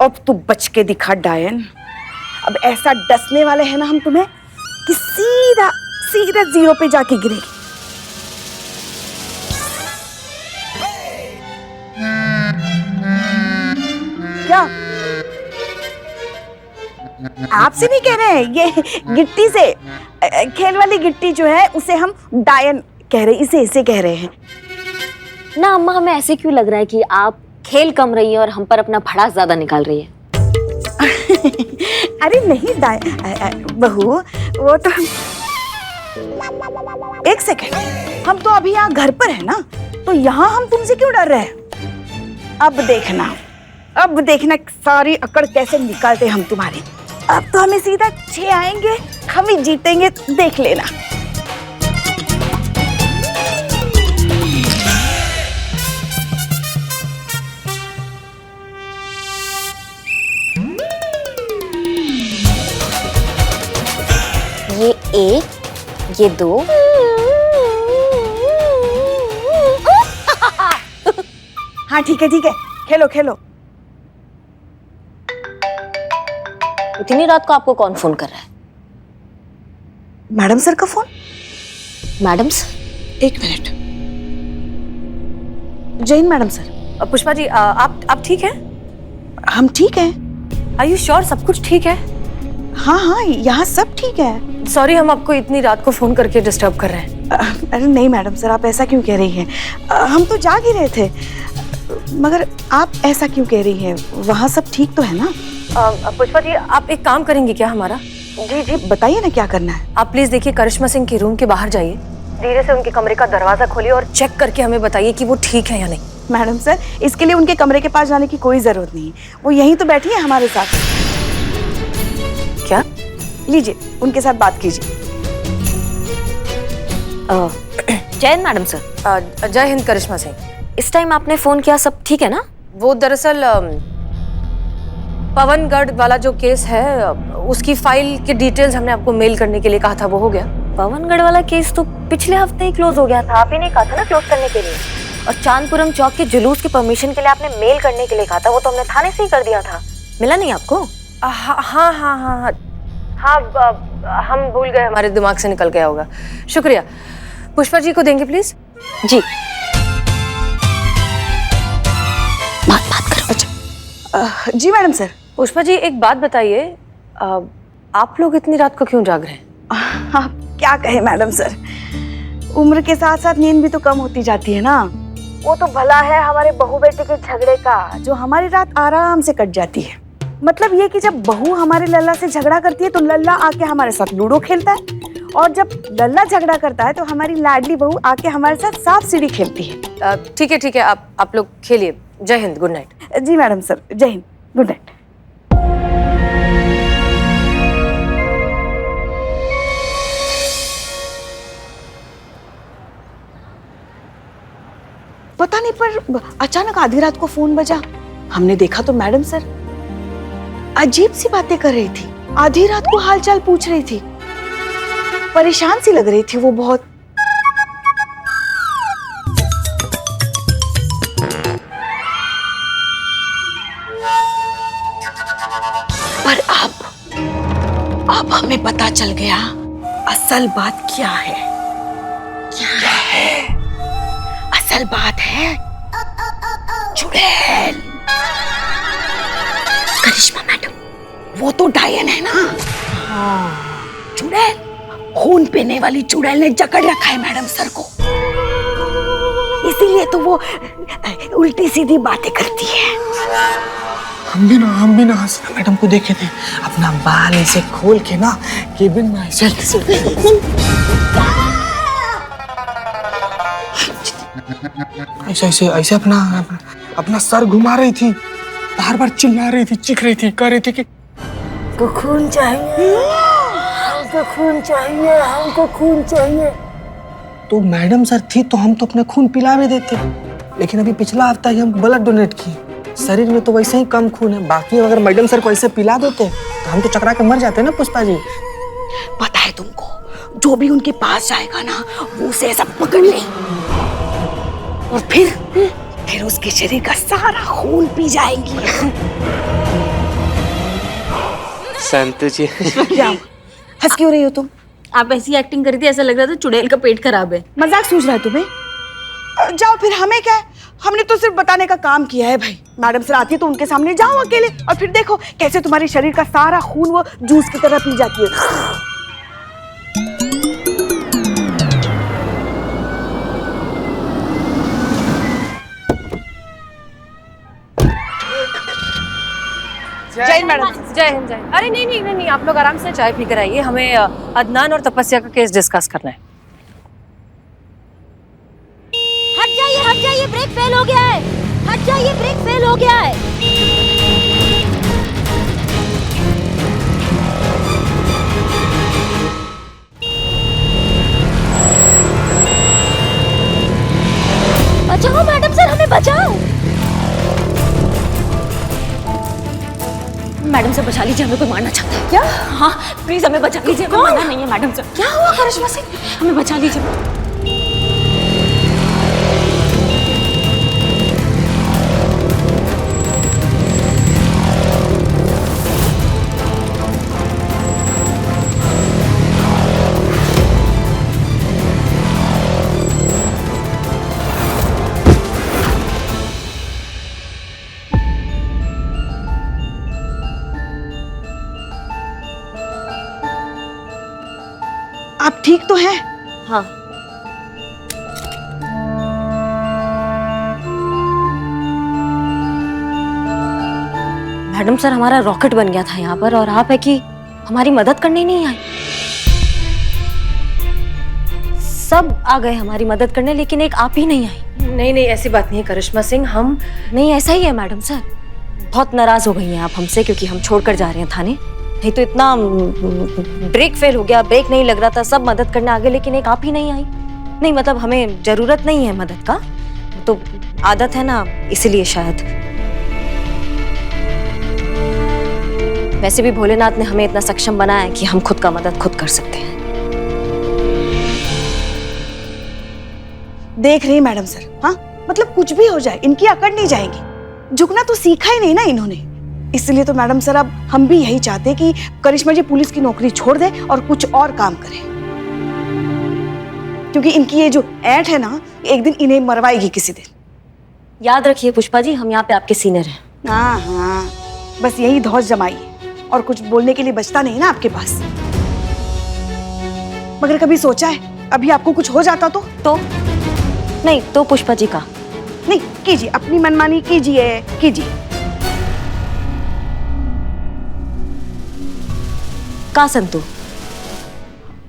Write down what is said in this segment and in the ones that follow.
अब तू बच के दिखा डायन। अब ऐसा डसने वाले हैं ना हम तुम्हें कि सीधा सीधा 0 पे जाके गिरेगी। क्या आपसे नहीं कह रहे हैं, ये गिट्टी से, खेल वाली गिट्टी जो है उसे हम डायन कह रहे, इसे कह रहे हैं ना। अम्मा, हमें ऐसे क्यों लग रहा है कि आप खेल कम रही है और हम पर अपना भड़ास ज्यादा निकाल रही है? अरे नहीं बहू, वो तो एक सेकेंड, हम तो अभी यहाँ घर पर है ना, तो यहाँ हम तुमसे क्यों डर रहे हैं? अब देखना सारी अकड़ कैसे निकालते हम तुम्हारी। अब तो हमें सीधा 6 आएंगे, हम ही जीतेंगे, देख लेना। ये 1, ये 2। हाँ ठीक है, खेलो। इतनी रात को आपको कौन फोन कर रहा है? मैडम सर का phone. Madam sir? 1 minute. Jain madam sir. Pushpa ji, आप ठीक हैं? हम ठीक हैं। आर यू श्योर सब कुछ ठीक है? हाँ, यहाँ सब ठीक है। सॉरी, हम आपको इतनी रात को फोन करके डिस्टर्ब कर रहे हैं। अरे नहीं मैडम सर, आप ऐसा क्यों कह रही हैं? हम तो जाग ही रहे थे। मगर आप ऐसा क्यों कह रही हैं? वहाँ सब ठीक तो है ना? पुष्पा जी, आप एक काम करेंगे क्या हमारा? जी बताइए ना, क्या करना है? आप प्लीज देखिए, करिश्मा सिंह के रूम के बाहर जाइए, धीरे से उनके कमरे का दरवाजा खोलिए और चेक करके हमें बताइए कि वो ठीक है या नहीं। मैडम सर, इसके लिए उनके कमरे के पास जाने की कोई जरूरत नहीं, वो यहीं तो बैठी है हमारे साथ। क्या? लीजिए, उनके साथ बात कीजिए। जय हिंद मैडम सर। जय हिंद करिश्मा सिंह। इस टाइम आपने फोन किया, सब ठीक है ना? वो दरअसल पवनगढ़ वाला जो केस है, उसकी फाइल के डिटेल्स हमने आपको मेल करने के लिए कहा था, वो हो गया। पवनगढ़ वाला केस तो पिछले हफ्ते ही क्लोज हो गया था, आप ही नहीं कहा था ना क्लोज करने के लिए? और चांदपुरम चौक के जुलूस की परमिशन के लिए आपने मेल करने के लिए कहा था, वो तो हमने थाने से ही कर दिया था। मिला नहीं आपको? हाँ, हम भूल गए, हमारे दिमाग से निकल गया होगा। शुक्रिया। पुष्पा जी को देंगे प्लीज। जी। बात करो। अच्छा, जी मैडम सर। पुष्पा जी, एक बात बताइए, आप लोग इतनी रात को क्यों जाग रहे हैं? आप क्या कहे मैडम सर, उम्र के साथ साथ नींद भी तो कम होती जाती है ना। वो तो भला है हमारे बहू बेटे के झगड़े का, जो हमारी रात आराम से कट जाती है। मतलब ये कि जब बहू हमारे लल्ला से झगड़ा करती है तो लल्ला आके हमारे साथ लूडो खेलता है, और जब लल्ला झगड़ा करता है तो हमारी लाडली बहू आके हमारे साथ सांप सीढ़ी खेलती है। ठीक है, आप लोग खेलिए। जय हिंद, गुड नाइट। जी मैडम सर, जय हिंद, गुड नाइट। पता नहीं, पर अचानक आधी रात को फोन बजा। हमने देखा तो मैडम सर अजीब सी बातें कर रही थी, आधी रात को हालचाल पूछ रही थी, परेशान सी लग रही थी वो बहुत। पर अब हमें पता चल गया असल बात क्या है। असल बात है चुड़ैल। करिश्मा मैडम, वो तो डायन है ना? चुड़ैल, खून पीने वाली चुड़ैल ने जकड़ रखा है मैडम सर को, इसीलिए तो वो उल्टी सीधी बातें करती है। हम भी ना हसीना मैडम को देखे थे, अपना बाल ऐसे खोल के ना केबिन में ऐसे अपना सर घुमा रही थी, बार बार चिल्ला रही थी, चीख रही थी, कह रही थी कि खून चाहिए, हमको खून चाहिए, हमको खून चाहिए। तो मैडम सर थी तो हम तो अपने खून पिला भी देते, लेकिन अभी पिछला हफ्ता ही हम ब्लड डोनेट किए, शरीर में तो वैसे ही कम खून है। बाकी अगर मैडम सर को ऐसे पिला देते तो हम तो चकरा के मर जाते ना पुष्पा जी। पता है तुमको, जो भी उनके पास जाएगा ना वो उसे ऐसा पकड़ ले और फिर उसके शरीर का सारा खून पी जाएंगी। संतु जी। क्या हुआ? हंस क्यों रही हो तुम? आप ऐसी एक्टिंग करी थी, ऐसा लग रहा था चुड़ैल का पेट खराब है। मजाक सूझ रहा है तुम्हें? जाओ फिर, हमें क्या है, हमने तो सिर्फ बताने का काम किया है भाई। मैडम सर आती है तो उनके सामने जाओ अकेले, और फिर देखो कैसे तुम्हारे शरीर का सारा खून वो जूस की तरह पी जाती है। जय हिंद मैडम। जय हिंद, जय हिंद। अरे नहीं नहीं नहीं नहीं, आप लोग आराम से चाय पी कर आइए, हमें अदनान और तपस्या का केस डिस्कस करना है। हट जाइए, ब्रेक फेल हो गया है। हट जाइए, ब्रेक फेल हो गया है। बचाओ मैडम सर, हमें बचाओ। मैडम से बचा लीजिए, हमें कोई मारना चाहता है। क्या? हाँ प्लीज हमें बचा लीजिए, हमें मारना नहीं है मैडम सर। क्या हुआ करिश्मा सिंह? हमें बचा लीजिए। आप ठीक तो हैं? हाँ मैडम सर, हमारा रॉकेट बन गया था यहाँ पर, और आप है कि हमारी मदद करने नहीं आए। सब आ गए हमारी मदद करने, लेकिन एक आप ही नहीं आई। नहीं नहीं, ऐसी बात नहीं है करिश्मा सिंह, हम नहीं, ऐसा ही है मैडम सर। बहुत नाराज हो गई हैं आप हमसे, क्योंकि हम छोड़कर जा रहे हैं थाने। नहीं तो इतना ब्रेक फेल हो गया, ब्रेक नहीं लग रहा था, सब मदद करने आ गए, लेकिन एक आप ही नहीं आई। नहीं मतलब हमें जरूरत नहीं है मदद का, तो आदत है ना, इसीलिए शायद। वैसे भी भोलेनाथ ने हमें इतना सक्षम बनाया है कि हम खुद का मदद खुद कर सकते हैं। देख रही मैडम सर, हाँ मतलब कुछ भी हो जाए इनकी अकड़ नहीं जाएगी। झुकना तो सीखा ही नहीं ना इन्होंने, इसलिए तो मैडम सर अब हम भी यही चाहते कि करिश्मा जी पुलिस की नौकरी छोड़ दे और कुछ और काम करे, क्योंकि इनकी ये जो ऐंठ है ना, एक दिन इन्हें मरवाएगी किसी दिन। याद रखिए पुष्पा जी, हम यहाँ पे आपके सीनियर हैं। हाँ हाँ, बस यही धौस जमाइए, और कुछ बोलने के लिए बचता नहीं ना आपके पास। मगर कभी सोचा है अभी आपको कुछ हो जाता तो नहीं तो पुष्पा जी का नहीं कीजिए, अपनी मनमानी कीजिए कीजिए। का संतु?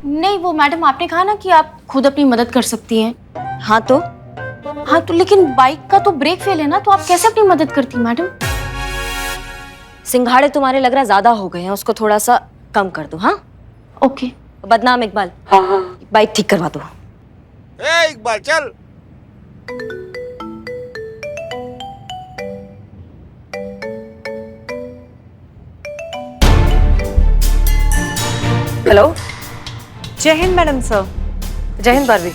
नहीं वो मैडम, आपने कहा ना कि आप खुद अपनी मदद कर सकती हैं। हाँ तो लेकिन बाइक का तो ब्रेक फेल है ना, तो आप कैसे अपनी मदद करती मैडम? सिंघाड़े तुम्हारे लग रहा ज्यादा हो गए हैं, उसको थोड़ा सा कम कर दो। हाँ ओके। बदनाम इकबाल, बाइक ठीक करवा दो। इकबाल चल। हेलो। जय हिंद मैडम सर। जय हिंद बारवी,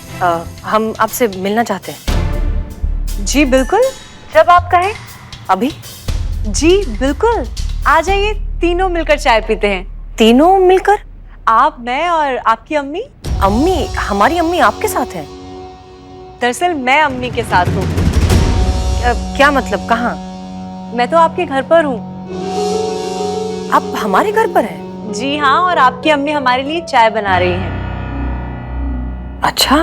हम आपसे मिलना चाहते हैं। जी बिल्कुल, जब आप कहें। अभी? जी बिल्कुल, आ जाइए, तीनों मिलकर चाय पीते हैं। तीनों मिलकर? आप, मैं और आपकी अम्मी। अम्मी? हमारी अम्मी आपके साथ है? दरअसल मैं अम्मी के साथ हूँ। क्या मतलब, कहाँ? मैं तो आपके घर पर हूँ। आप हमारे घर पर हैं? जी हाँ, और आपकी अम्मी हमारे लिए चाय बना रही हैं। अच्छा,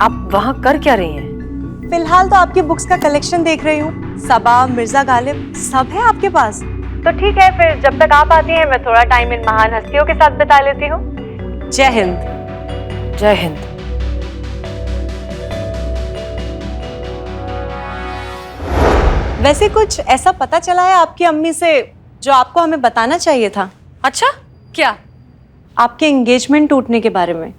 आप वहाँ कर क्या रही हैं? फिलहाल तो आपकी बुक्स का कलेक्शन देख रही हूँ। सबा, मिर्जा गालिब, सब है आपके पास। तो ठीक है, फिर जब तक आप आती हैं मैं थोड़ा टाइम इन महान हस्तियों के साथ बिता लेती हूँ। जय हिंद। जय हिंद। वैसे कुछ ऐसा पता चला है आपकी अम्मी से जो आपको हमें बताना चाहिए था? अच्छा, क्या? आपके एंगेजमेंट टूटने के बारे में।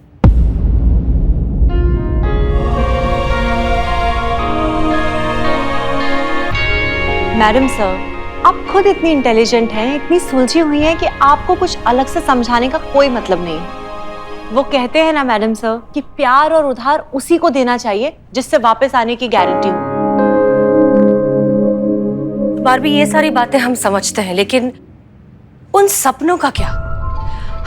मैडम सर, आप खुद इतनी इंटेलिजेंट हैं, इतनी सुलझी हुई हैं कि आपको कुछ अलग से समझाने का कोई मतलब नहीं है। वो कहते हैं ना मैडम सर कि प्यार और उधार उसी को देना चाहिए जिससे वापस आने की गारंटी हो। बारबी, ये सारी बातें हम समझते हैं, लेकिन उन सपनों का क्या?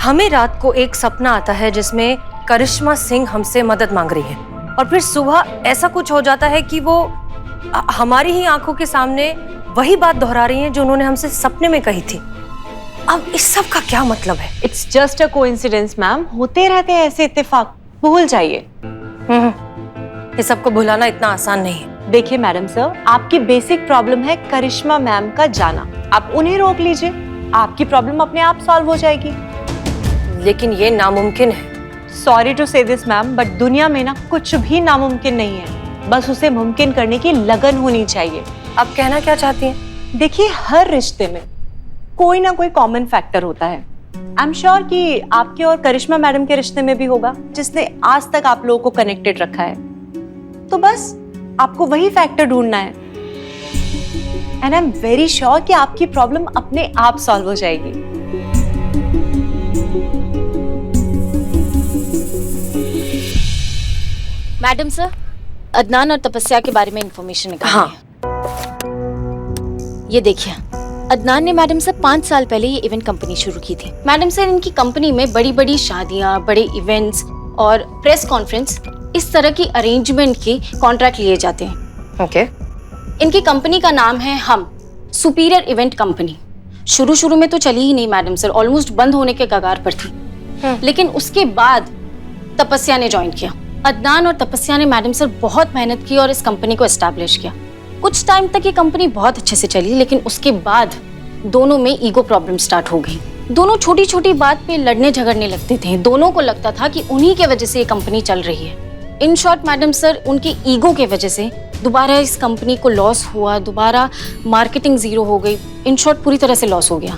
हमें रात को एक सपना आता है जिसमें करिश्मा सिंह हमसे मदद मांग रही है, और फिर सुबह ऐसा कुछ हो जाता है कि वो हमारी ही आंखों के सामने वही बात दोहरा रही हैं जो उन्होंने हमसे सपने में कही थी। अब इस सब का क्या मतलब है? It's just a coincidence ma'am, होते रहते हैं ऐसे इत्तेफाक, भूल जाइए। ये सबको भुलाना इतना आसान नहीं है। देखिए मैडम सर, आपकी बेसिक प्रॉब्लम है करिश्मा मैम का जाना, आप उन्हें रोक लीजिए, आपकी प्रॉब्लम अपने आप सॉल्व हो जाएगी। लेकिन ये नामुमकिन है। सॉरी टू से दिस मैम, बट दुनिया में ना कुछ भी नामुमकिन नहीं है, बस उसे मुमकिन करने की लगन होनी चाहिए। आप कहना क्या चाहती हैं? देखिए, हर रिश्ते में कोई ना कोई कॉमन फैक्टर होता है। आई एम श्योर कि आपके और करिश्मा मैडम के रिश्ते में भी होगा जिसने आज तक आप लोगों को कनेक्टेड रखा है। तो बस आपको वही फैक्टर ढूंढना है, and I am very sure कि आपकी प्रॉब्लम अपने आप सॉल्व हो जाएगी। मैडम सर, अदनान और तपस्या के बारे में इंफॉर्मेशन निकाली हाँ। है। ये देखिए, अदनान ने मैडम सर 5 साल पहले ये इवेंट कंपनी शुरू की थी। मैडम सर, इनकी कंपनी में बड़ी बड़ी शादियां, बड़े इवेंट्स और प्रेस कॉन्फ्रेंस, इस तरह की अरेंजमेंट के कॉन्ट्रैक्ट लिए जाते हैं। ओके। इनकी कंपनी का नाम है हम सुपीरियर इवेंट कंपनी। शुरू में तो चली ही नहीं मैडम सर, ऑलमोस्ट बंद होने के कगार पर थी। लेकिन उसके बाद तपस्या ने ज्वाइन किया। अदनान और तपस्या ने मैडम सर बहुत मेहनत की और इस कंपनी को एस्टैब्लिश किया। कुछ टाइम तक ये कंपनी बहुत अच्छे से चली, लेकिन उसके बाद दोनों में ईगो प्रॉब्लम स्टार्ट हो गई। दोनों छोटी छोटी बात पे लड़ने झगड़ने लगते थे। दोनों को लगता था कि उन्हीं के वजह से ये कंपनी चल रही है। इन शॉर्ट मैडम सर, उनके ईगो के वजह से दोबारा इस कंपनी को लॉस हुआ, दोबारा मार्केटिंग जीरो हो गई। इन शॉर्ट पूरी तरह से लॉस हो गया।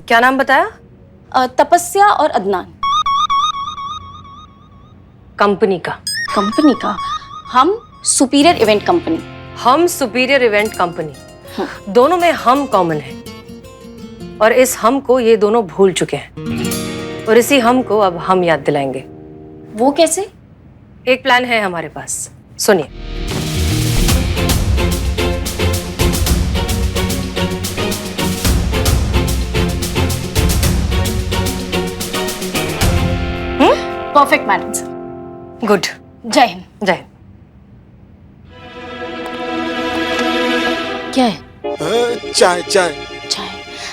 क्या नाम बताया? तपस्या और अदनान। कंपनी का? कंपनी का हम सुपीरियर इवेंट कंपनी। हम सुपीरियर इवेंट कंपनी। दोनों में हम कॉमन है, और इस हम को ये दोनों भूल चुके हैं, और इसी हम को अब हम याद दिलाएंगे। वो कैसे? एक प्लान है हमारे पास, सुनिए। Perfect madam sir. गुड। जय हिंद। जय हिंद। क्या है? चाय चाय। चाय।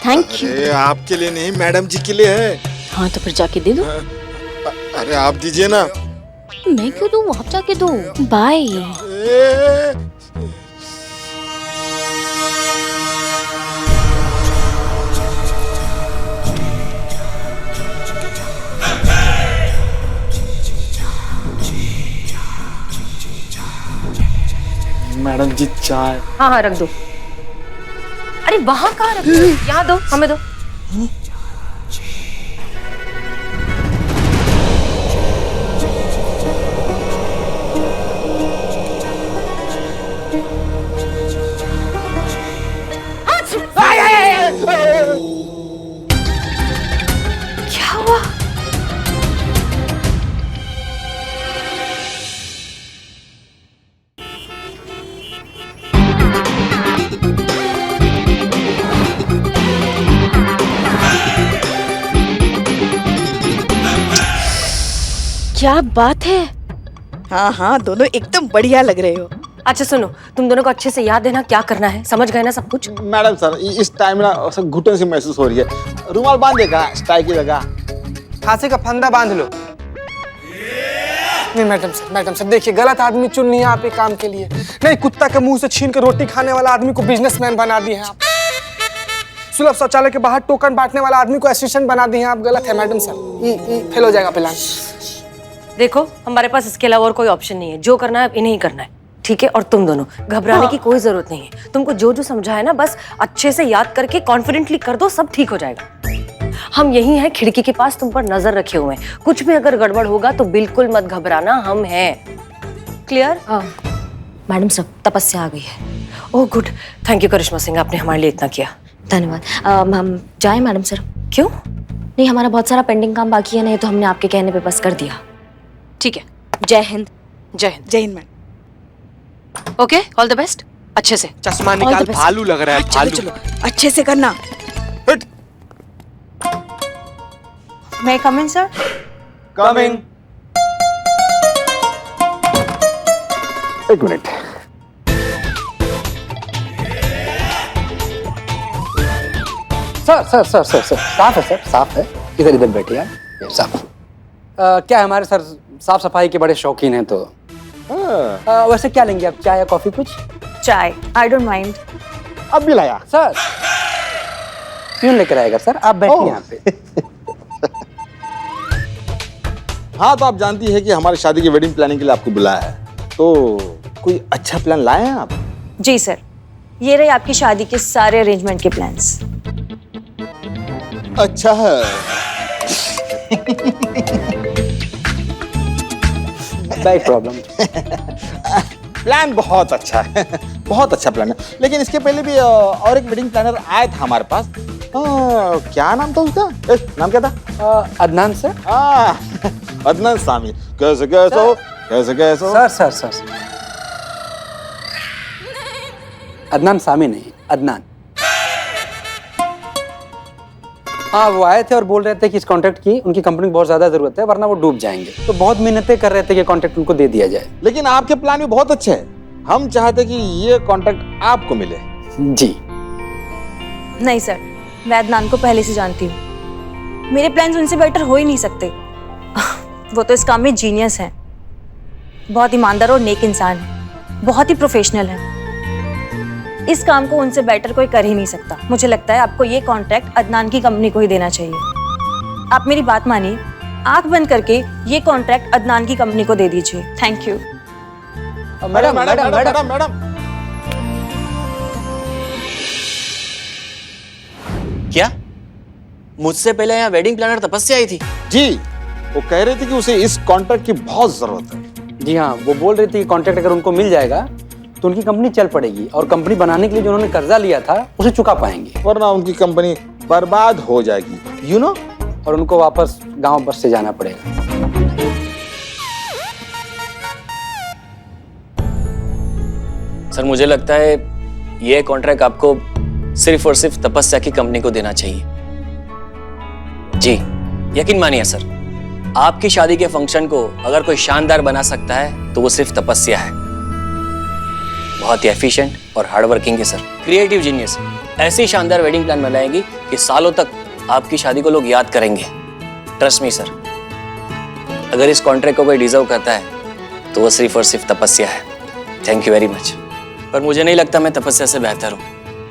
Thank you. अरे आपके लिए नहीं, मैडम जी के लिए है। हाँ तो फिर जाके दे दो। अरे आप दीजिए ना। मैं क्यों दूँ, आप जाके दो। बाय। मैडम जी चाय। हाँ हाँ रख दो। अरे वहां कहाँ रख दो? यहाँ दो, हमें दो। क्या हुआ? क्या बात है? हाँ हाँ, दोनों एकदम बढ़िया लग रहे हो। अच्छा सुनो, तुम दोनों को अच्छे से याद है ना क्या करना है? समझ गए ना सब कुछ? मैडम सर, इस टाइम ना सब घुटन से महसूस हो रही है। रुमाल बांधेगा स्टाई की जगह। फांसी का फंदा बांध लो। नहीं मैडम सर देखिए, गलत आदमी चुन लिया आप एक काम के लिए। नहीं, कुत्ता के मुंह से छीन कर रोटी खाने वाला आदमी को बिजनेसमैन बना दिए हैं आप। सुलभ शौचालय के बाहर टोकन बांटने वाला आदमी को असिस्टेंट बना दिए हैं आप। गलत है मैडम सर, फेल हो जाएगा प्लान। देखो, हमारे पास इसके अलावा और कोई ऑप्शन नहीं है। जो करना है अब इन्हें ही करना है, ठीक है? और तुम दोनों घबराने की कोई जरूरत नहीं है। तुमको जो जो समझा है ना, बस अच्छे से याद करके कॉन्फिडेंटली कर दो, सब ठीक हो जाएगा। हम यही हैं, खिड़की के पास तुम पर नजर रखे हुए हैं। कुछ भी अगर गड़बड़ होगा तो बिल्कुल मत घबराना, हम हैं। क्लियर? मैडम सर, तपस्या आ गई है। ओह गुड, थैंक यू करिश्मा सिंह, आपने हमारे लिए इतना किया। धन्यवाद। हम जाएं मैडम सर? क्यों? नहीं, हमारा बहुत सारा पेंडिंग काम बाकी है, नहीं तो हमने आपके कहने पे बस कर दिया। ठीक है, जय हिंद। जय हिंद। जय Hind madam. Okay, all the best. अच्छे से। चश्मा All the निकाल, best. भालू लग रहा है, चलो भालू। चलो अच्छे से करना। हट। May I come in, sir? Coming. एक मिनट। सर साफ है सर, साफ है। इधर इधर बैठिए आप, ये साफ। क्या है, हमारे सर साफ सफाई के बड़े शौकीन हैं, तो वैसे क्या लेंगे आप, चाय या कॉफी कुछ? चाय, आई डोंट माइंड। अब भी लाया। सर क्यों लेकर आएगा सर, आप बैठिए यहाँ पे। हाँ, तो आप जानती है कि हमारी शादी की वेडिंग प्लानिंग के लिए आपको बुलाया है, तो कोई अच्छा प्लान लाए हैं आप? जी सर, ये रहे आपकी शादी के सारे अरेंजमेंट के प्लान्स। अच्छा है। Back problem. प्लान बहुत अच्छा है, बहुत अच्छा प्लान है। लेकिन इसके पहले भी और एक वेडिंग प्लानर आया था हमारे पास। क्या नाम था उसका? नाम क्या था? अदनान सर। अदनान सामी। कैसे कैसे हो? कैसे कैसे हो? सर अदनान सामी नहीं, अदनान। हाँ, वो आए थे और बोल रहे थे कि इस कॉन्ट्रैक्ट की उनकी कंपनी को बहुत ज्यादा जरूरत है, वरना वो डूब जाएंगे। तो बहुत मिन्नतें कर रहे थे कि कॉन्ट्रैक्ट उनको दे दिया जाए। लेकिन आपके प्लान भी बहुत अच्छे हैं। हम चाहते कि ये कॉन्ट्रैक्ट आपको मिले। जी नहीं सर, मैं अदनान को पहले से जानती हूँ। मेरे प्लान्स उनसे बेटर हो ही नहीं सकते। वो तो इस काम में जीनियस हैं। बहुत ईमानदार और नेक इंसान है, बहुत ही प्रोफेशनल है। इस काम को उनसे बेटर कोई कर ही नहीं सकता। मुझे लगता है आपको ये कॉन्ट्रैक्ट अदनान की कंपनी को ही देना चाहिए। आप मेरी बात मानिए, आंख बंद करके ये कॉन्ट्रैक्ट अदनान की कंपनी को दे दीजिए। Thank you. Madam madam madam madam. क्या मुझसे पहले यहाँ वेडिंग प्लानर तपस्या आई थी? जी, वो कह रहे थे कि उसे इस कॉन्ट्रैक्ट की बहुत जरूरत है। जी हाँ, वो बोल रही थी कि कॉन्ट्रैक्ट अगर उनको मिल जाएगा तो उनकी कंपनी चल पड़ेगी, और कंपनी बनाने के लिए जो उन्होंने कर्जा लिया था उसे चुका पाएंगे, वरना उनकी कंपनी बर्बाद हो जाएगी, यू नो। और उनको वापस गांव बस से जाना पड़ेगा। सर मुझे लगता है ये कॉन्ट्रैक्ट आपको सिर्फ और सिर्फ तपस्या की कंपनी को देना चाहिए। जी यकीन मानिए सर, आपकी शादी के फंक्शन को अगर कोई शानदार बना सकता है तो वो सिर्फ तपस्या है। बहुत ही एफिशिएंट और हार्ड वर्किंग है सर, क्रिएटिव जीनियस। ऐसी शानदार वेडिंग प्लान बनाएगी कि सालों तक आपकी शादी को लोग याद करेंगे। ट्रस्ट मी सर, अगर इस कॉन्ट्रैक्ट को कोई डिजर्व करता है तो वो सिर्फ और सिर्फ तपस्या है। Thank you very much. पर मुझे नहीं लगता मैं तपस्या से बेहतर हूँ।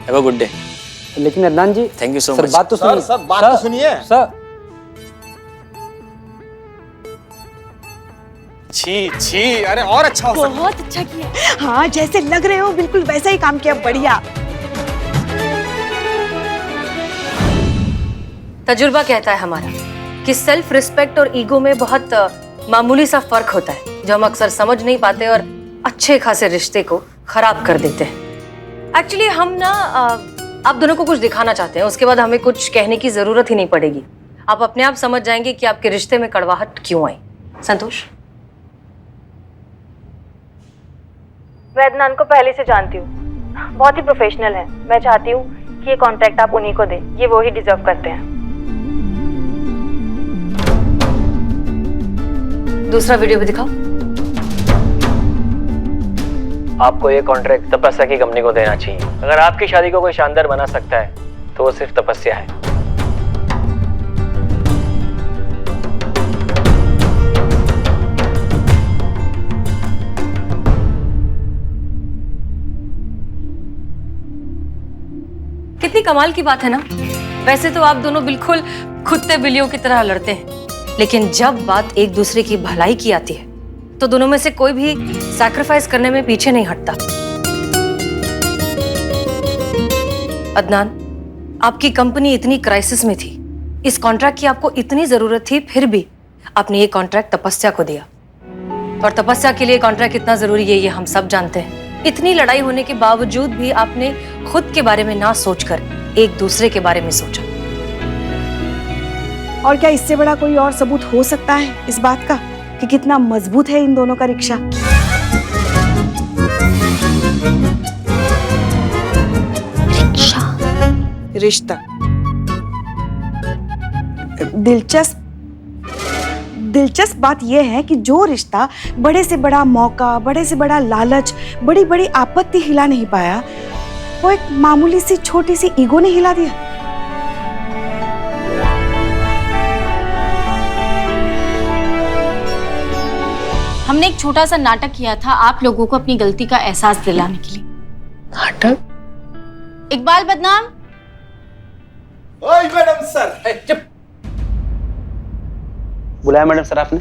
Have a good day. लेकिन Adnan ji, thank you so sir much. बात तो सुनिए। सर बात तो सुनिए। सर छी छी, अरे और अच्छा हो सकता। बहुत अच्छा किया। हाँ, जैसे लग रहे हो बिल्कुल वैसा ही काम किया। बढ़िया। तजुर्बा कहता है हमारा कि सेल्फ रिस्पेक्ट और ईगो में बहुत मामूली सा फर्क होता है, जो हम अक्सर समझ नहीं पाते और अच्छे खासे रिश्ते को खराब कर देते हैं। एक्चुअली हम ना आप दोनों को कुछ दिखाना चाहते हैं, उसके बाद हमें कुछ कहने की जरूरत ही नहीं पड़ेगी। आप अपने आप समझ जाएंगे कि आपके रिश्ते में कड़वाहट क्यों आई। संतोष, मैं अदनान को पहले से जानती हूँ, बहुत ही प्रोफेशनल है। मैं चाहती हूँ कि ये कॉन्ट्रैक्ट आप उन्हीं को दें, ये वो ही डिजर्व करते हैं। दूसरा वीडियो भी दिखाओ। आपको ये कॉन्ट्रैक्ट तपस्या की कंपनी को देना चाहिए। अगर आपकी शादी को कोई शानदार बना सकता है तो वो सिर्फ तपस्या है। कितनी कमाल की बात है ना। वैसे तो आप दोनों बिल्कुल कुत्ते बिल्लियों की तरह लड़ते हैं, लेकिन जब बात एक दूसरे की भलाई की आती है तो दोनों में से कोई भी सैक्रिफाइस करने में पीछे नहीं हटता। अदनान, आपकी कंपनी इतनी क्राइसिस में थी, इस कॉन्ट्रैक्ट की आपको इतनी जरूरत थी, फिर भी आपने ये कॉन्ट्रैक्ट तपस्या को दिया। और तपस्या के लिए कॉन्ट्रैक्ट कितना जरूरी है ये हम सब जानते हैं। इतनी लड़ाई होने के बावजूद भी आपने खुद के बारे में ना सोचकर एक दूसरे के बारे में सोचा। और क्या इससे बड़ा कोई और सबूत हो सकता है इस बात का कि कितना मजबूत है इन दोनों का रिक्शा। रिश्ता। दिलचस्प बात यह है कि जो रिश्ता बड़े से बड़ा मौका, बड़े से बड़ा लालच, बड़ी बड़ी आपत्ति हिला नहीं पाया, वो एक मामूली सी छोटी सी ईगो ने हिला दिया। हमने एक छोटा सा नाटक किया था आप लोगों को अपनी गलती का एहसास दिलाने के लिए। नाटक? इकबाल बदनाम। ओए मैडम सर, चुप। बुलाया मैडम सर आपने?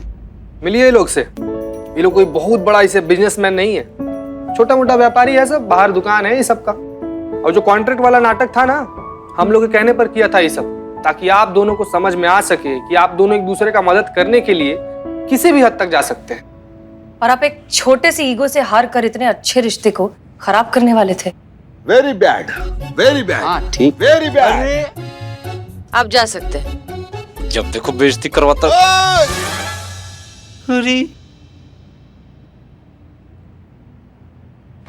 मिलिए ये लोग से। ये लोग कोई बहुत बड़ा इसे बिजनेसमैन नहीं है, छोटा मोटा व्यापारी है सब, बाहर दुकान है ये सबका। और जो कॉन्ट्रैक्ट वाला नाटक था ना, हम लोग के कहने पर किया था ये सब, ताकि आप दोनों को समझ में आ सके कि आप दोनों एक दूसरे का मदद करने के लिए किसी भी हद तक जा सकते हैं। और आप एक छोटे से ईगो से हार कर इतने अच्छे रिश्ते को खराब करने वाले थे। Very bad, very bad. हाँ ठीक। Very bad. आप जा सकते हैं। जब देखो बेइज्जती करवाता। अरे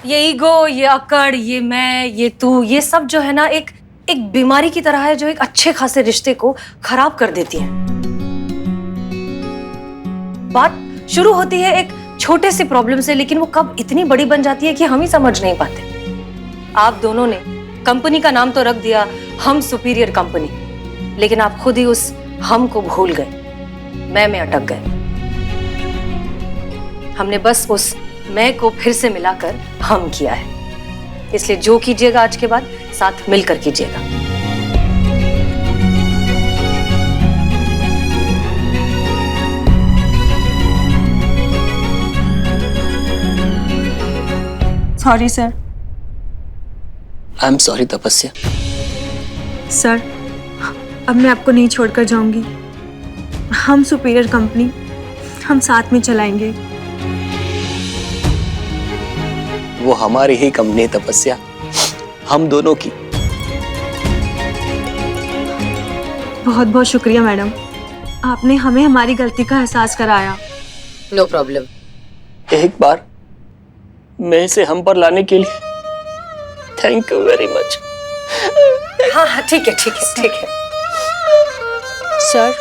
ये ईगो, ये अकड़, ये मैं, ये तू, ये सब जो है ना एक बीमारी की तरह है जो एक अच्छे खासे रिश्ते को खराब कर देती है। बात शुरू होती है एक छोटे से प्रॉब्लम से, लेकिन वो कब इतनी बड़ी बन जाती है कि हम ही समझ नहीं पाते। आप दोनों ने कंपनी का नाम तो रख दिया हम सुपीरियर कंपनी, लेकिन आप खुद ही उस हम को भूल गए, मैं में अटक गए। हमने बस उस मैं को फिर से मिलाकर हम किया है। इसलिए जो कीजिएगा आज के बाद साथ मिलकर कीजिएगा। Sorry sir. I am sorry तपस्या। सर, अब मैं आपको नहीं छोड़कर जाऊंगी। हम सुपीरियर कंपनी हम साथ में चलाएंगे। वो हमारी ही कंपनी तपस्या, हम दोनों की। बहुत बहुत शुक्रिया मैडम, आपने हमें हमारी गलती का एहसास कराया। No problem. एक बार मैं इसे हम पर लाने के लिए थैंक यू वेरी मच। हाँ हाँ ठीक है ठीक है ठीक है। सर,